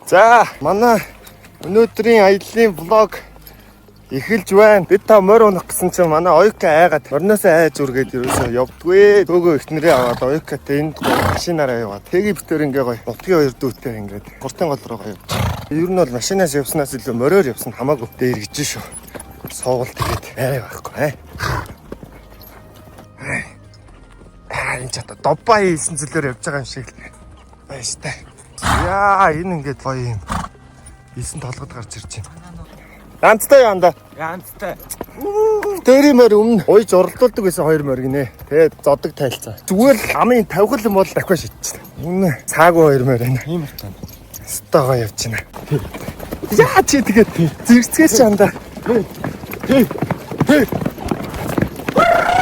За, манай өнөөдрийн аяллаа влог эхэлж байна. Бид та морь унах гэсэн чинь манай Оюка айгаад орноосоо айж үргээд ерөөсөө явдгүй. Төөгөө ихнэрээ аваад Оюкатай энд машинаараа яваад. Тэгээ битээр ингээ гоё. Нутгийн хоёр дүүтэй ингээд гуртын гол руугаа явж. Ер нь бол машинаас явснаас илүү мориор явсан хамаагүй дээр гэж шүү. Соовол тэгээд арай байхгүй. Энэ ч одоо добба хийсэн зүйлээр явж байгаа юм шиг байж та. Яа, энэ ингээд гоё юм. 9 толгод гарч ирж байна. Янцтай яанда. Янцтай. Тэриймэр өмнө уйж оролдуулдаг байсан 2 морь гинэ. Тэгээд зодог тайлцаа. Зүгээр л амын тавхил юм бол дахиад шидчихлээ. Өмнө цаагүй 2 морь байна. Ийм байна. Стагаа явж байна. Яа чи тэгээд зэрцгээс чанда.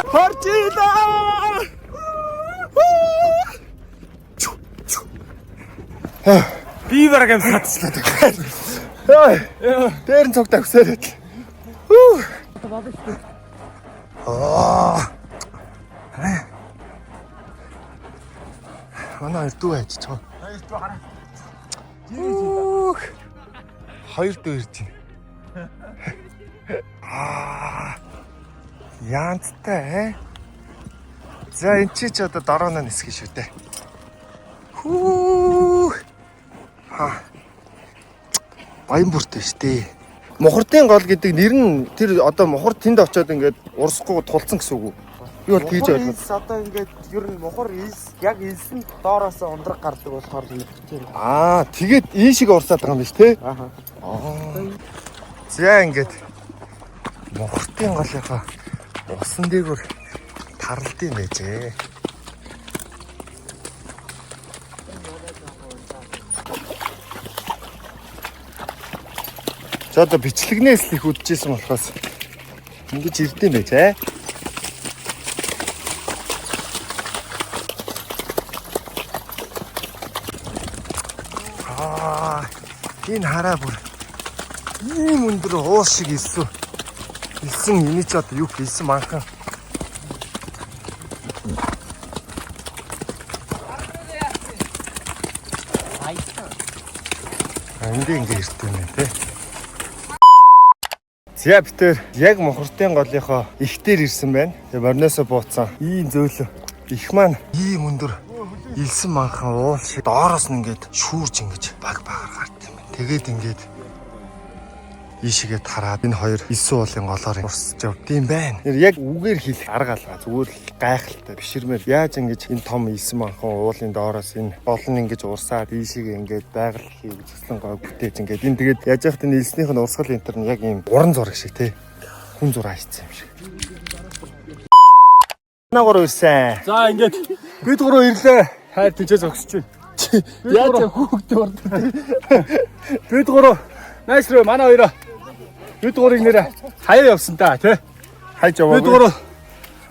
Хартила! Би бараг юм сатчихлаа. Дээр нь цогтой өсөөрэй. Манай дүү ажиж байгаа. Хоёр дүү хараа. Хоёр дүү ирж байна. Янцтай. За энэ чи одоо дорооно нисгэн шүү дээ. Баян бүртэй штэ. Мухардын гол гэдэг нэр нь тэр одоо мухар тэнд очиод ингээд урсахгүй тулцсан гэсэн үг үү? Би бол тэгж ойлгоо. Одоо ингээд ер нь мухар яг илсэн доороос ундраг гардаг болохоор тийм. Тэгээд энэ шиг урсаад байгаа юм биш те? За ингээд мухардын голынхаа усан дээгүүр таралдсан байжээ. За одоо бичлэгнээс л их үдчихсэн болохоос ингэж ирдэм байж аа. Энэ хараа бүр ийм өндөр уус шиг илсэн энэ ч одоо юу хийсэн манхан. Энд ингэ ирдэм байх те. За битэр яг мухардын голынхоо их дээр ирсэн байна. Тэгээ морноосоо бууцсан. Ийм зөөлөө. Их маань ийм өндөр илсэн манхан уул шиг доороос нь ингээд шүүрж ингэж баг багаар гарт юм байна. Тэгээд ингээд ийшээгээ тараад энэ хоёр илсэн уулын голоор урсж явд юм байна. Яг үгээр хэлэх арга алгаа зүгээр л гайхалтай биширмээр яаж ингэж энэ том илсэн манхан уулын доороос энэ гол нь ингэж урсаад ийшээгээ ингээд байгаль хийх зөслөн гой бүтээж ингээд энэ тэгээд яаж яхад энэ илснийх нь урсгал энэ төр нь яг ийм уран зураг шиг те хүн зураг хийсэн юм шиг. Наагуур ирсэн. За ингээд бид гурав ирлээ. Хайр тийчээ зогсож байна. Яаж хүүхдээ урд. Бид гурав найс руу манай хоёроо. Бид гурыг нэрэ хаяа явсан та тий. Хайж яваа. Бид гурав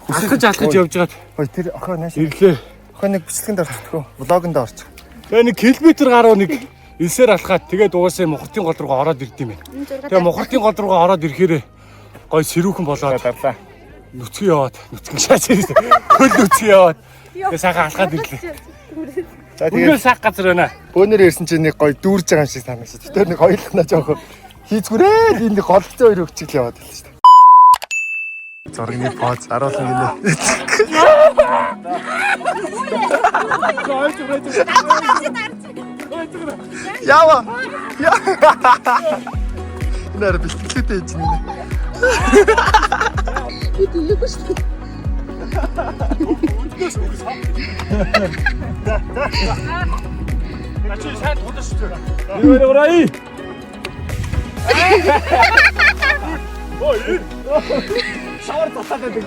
алхаж явж гаад. Ой тэр охоо нааш ирлээ. Охоо нэг бичлэгэнд орчихдгоо. Влогонд орчих. Тэгээ 1 км гаруй нэг элсээр алхаад тэгээд угаасаа мухардын гол руугаа ороод ирд юм байна. Тэгээ мухардын гол руугаа ороод ирэхээр гой сэрүүхэн болоод дарлаа. нүцгэн яваад нүцгэн шаач ирсэн. Хөл нүцгэн яваад тэгээ сахаа алхаад ирлээ. За тэгээд сах газар байна. Бөөнөр ирсэн чинь нэг гой дүүрж байгаа юм шиг санагдаж. Тэр нэг хоёулахнаа жоохоо хийцгүрээ энэ голцоо хоёр өгчл яваад байлаа шүү дээ. Зургийн поз харуулсан гинэ. Ява. Нэр бэлтгэлтэй гэж нэ. Үгүй шүү дээ. Начи сайн тулж шүү дээ. Юу вэ орой? Ой. Шавар тасаад байдаг.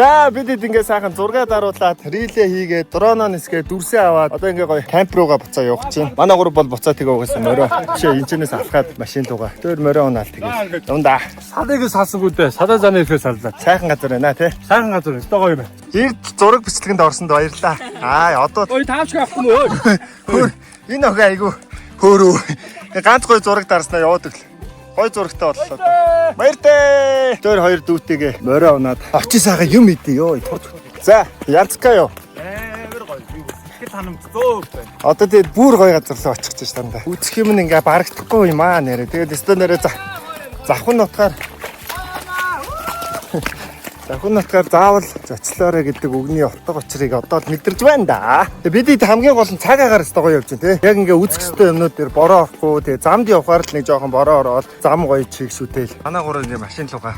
За бидэд ингээ сайхан зураг даруулаад рилээ хийгээд дроноо нисгээд дүрсээ аваад одоо ингээ гоё камп руугаа буцаа явах чинь. Манай гур бол буцаа тэгээ угаасан морой. Жишээ энэчнээс алхаад машин руугаа. Тэр морой унаал тэгээ. Дундаа. Садыг салсангүй дээ. Садаа заны ихээр саллаа. Сайхан газар байна тий. Сайхан газар өстой гоё юм байна. Эрд зураг бичлэгэнд орсонд баярлаа. Одоо Ой таавч авах нь өө. хөр энэ охин айгу хөөрөө. Ганц гоё зураг дарснаа яваад өглөө. Гой зурагтай боллоо. Баяртай. Тэр хоёр дүүтэйгээ морой унаад очи сайхан юм идэ ёо. За, янцгаа ёо. Амар гоё. Ихэд ханамцлоо байна. Одоо тэгээд бүр гоё газар руу очих гэж тандаа. Үцх юм ингээ барагдахгүй юм аа нэрэ. Тэгээд өстө нэрэ завхан нутгаар завхан нутгаар заавал зочлоорой гэдэг үгний утга учирыг одоо л мэдэрч байна да. Тэгээд бид хамгийн гол нь цаг агаар өстө гоё явж байна те. Яг ингээ үзэх ёстой юмнууд дээр бороо орохгүй. Тэгээд замд явахаар л нэг жоохон бороо ороод зам гоё чигшүүтэл. Манай гурав ингээ машин руугаа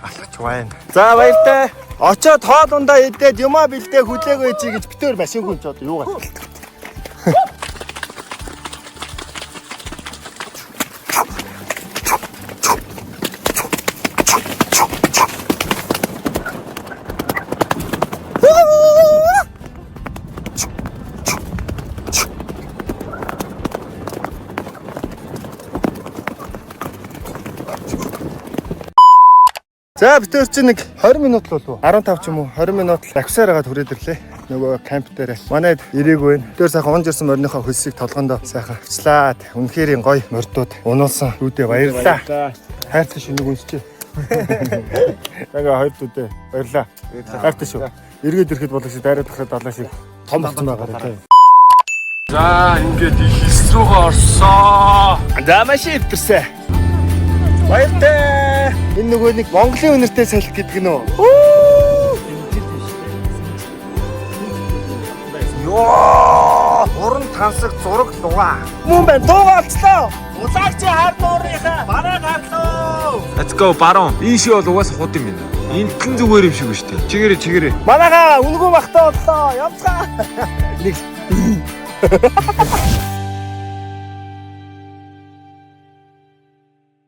алхаж байна. За баяртай. Очоод хоол ундаа идээд юмаа бэлдээ хүлээгөө чи гэж битээр машин гүнч одоо юу гацдаг. За битээр чи нэг 20 минут л болов уу? 15 ч юм уу 20 минут л аксаар хагаад хүрээд ирлээ. Нөгөө камп дээр. Манайд ирээгүй байна. Тэр сайхан онж ирсэн морийнхоо хөлсийг толгондоо сайхан авчлаад. Үнэхээр гоё мордууд унуулсан. Дүүдээ баярлалаа. Хайртай шинийг үнсчээ. Ингээ хоёр дүүдээ баярлалаа. Хайртай шүү. Эргээд ирэхэд боломж дайраад ахад далаа шиг том болсон байгаа тийм. За ингээд хилс рүүгээ орсоо. За машин өвдөрсэй. Баяртай. Энэ нөгөө нэг Монголын үнэртэй салхи гэдэг нь үү? Йоо! Уран тансаг зураг луга. Мөн байна. Дуугаалцлаа. Улаагчи хард уурынхаа бараа гарлоо. Let's go баруун. Энэ шиг бол угаасаа хот юм байна. Энтэн зүгээр юм шиг шүү дээ. Чигээрээ. Манайхаа үнгүү багтаа боллоо. Явцгаа. Нэг